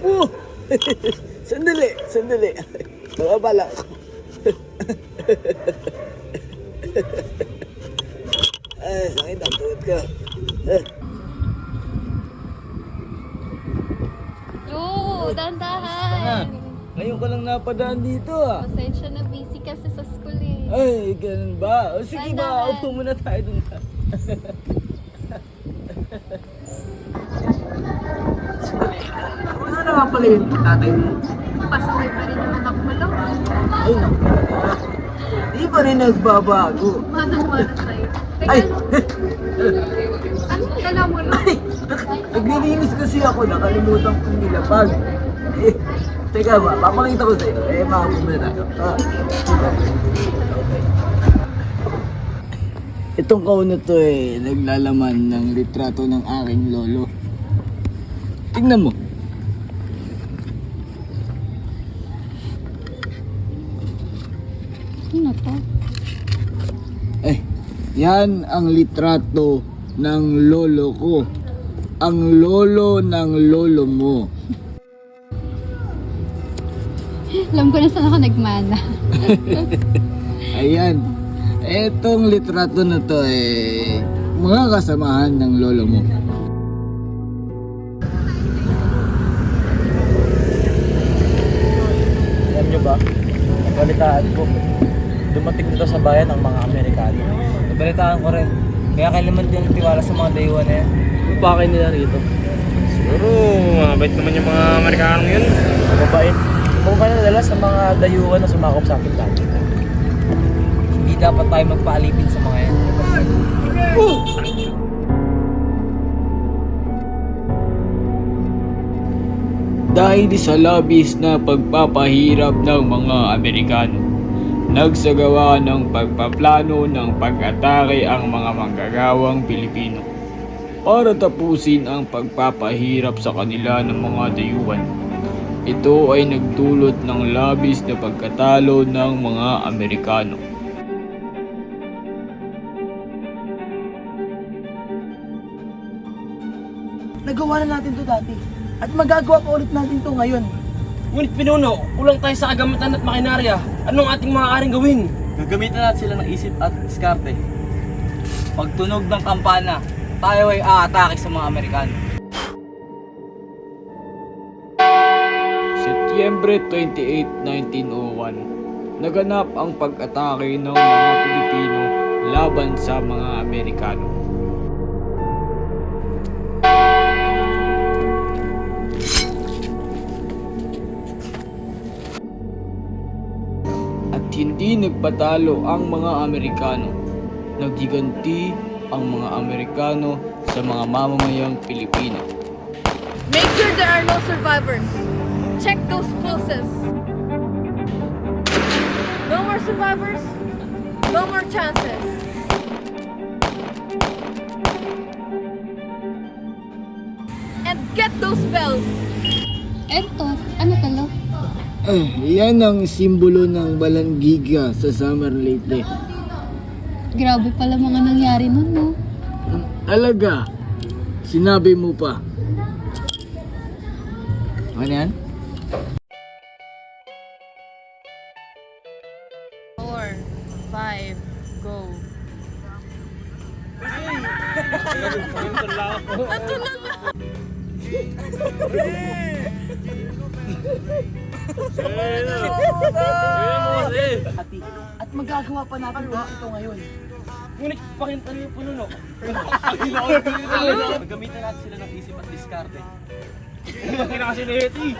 Oh! Sandali, sandali. Baka balak. Sakit ang tuhod ko. Oo, dandahan. Ngayon ka lang napadaan dito ah. Pasensya na, busy kasi sa school eh. Ay, ganun ba? O sige ba, Dandahan. upo muna tayo dun. Ano na nga pala yung tatay mo? Pasaway pa rin naman ako malong. Ay, naku. Di pa rin nagbabago. Manang-mana sa'yo. Ay! Ano dala mo lang? Naglilinis kasi ako, nakalimutan kong nilapag. Eh, teka ba, papakita ko sa'yo. Makapo na tayo. Itong kauna to naglalaman ng litrato ng aking lolo. Tingnan mo. Sino to? Yan ang litrato ng lolo ko. Ang lolo ng lolo mo. Alam ko na saan ako nagmana. Ayan. Etong litrato na to mga kasamahan ng lolo mo. Alam nyo ba, nabalitaan ko, dumating dito sa bayan ang mga Amerikano. Nabalitaan ko rin, kaya kailangan din ang tiwala sa mga dayuhan na yan. Bakit nila rito? Siguro, mabait naman yung mga Amerikano yun. Mabait. Kung ka nadala sa mga dayuhan na sumakop sa akin dati. Hindi dapat tayo magpaalipin sa mga yan. Dahil sa labis na pagpapahirap ng mga Amerikano, nagsagawa ng pagpaplano ng pag-atake ang mga manggagawang Pilipino para tapusin ang pagpapahirap sa kanila ng mga dayuhan. Ito ay nagdulot ng labis na pagkatalo ng mga Amerikano. Nagawa na natin to dati. At magagawa pa ulit natin to ngayon. Ngunit pinuno, kulang tayo sa kagamitan at makinarya. Anong ating maaaring gawin? Gagamitan natin sila ng isip at diskarte. Pag tunog ng kampana, tayo ay aatake sa mga Amerikano. Setyembre 28, 1901, naganap ang pag-atake ng mga Pilipino laban sa mga Amerikano. At hindi nagpatalo ang mga Amerikano. Naggiganti ang mga Amerikano sa mga mamamayang Pilipino. Make sure there are no survivors. Check those pulses. No more survivors. No more chances. And get those bells. Eto, ano talo? Yan ang simbolo ng Balangiga sa Summer Leyte. Grabe pala mga nangyari nun, no? Talaga, sinabi mo pa. Ano yan? 4, 5, go. At magagawa pa natin ito ngayon. Ngunit pakintan yung pinuno. Gagamitan natin sila ng isip at diskarte. Kinakasi na ito eh.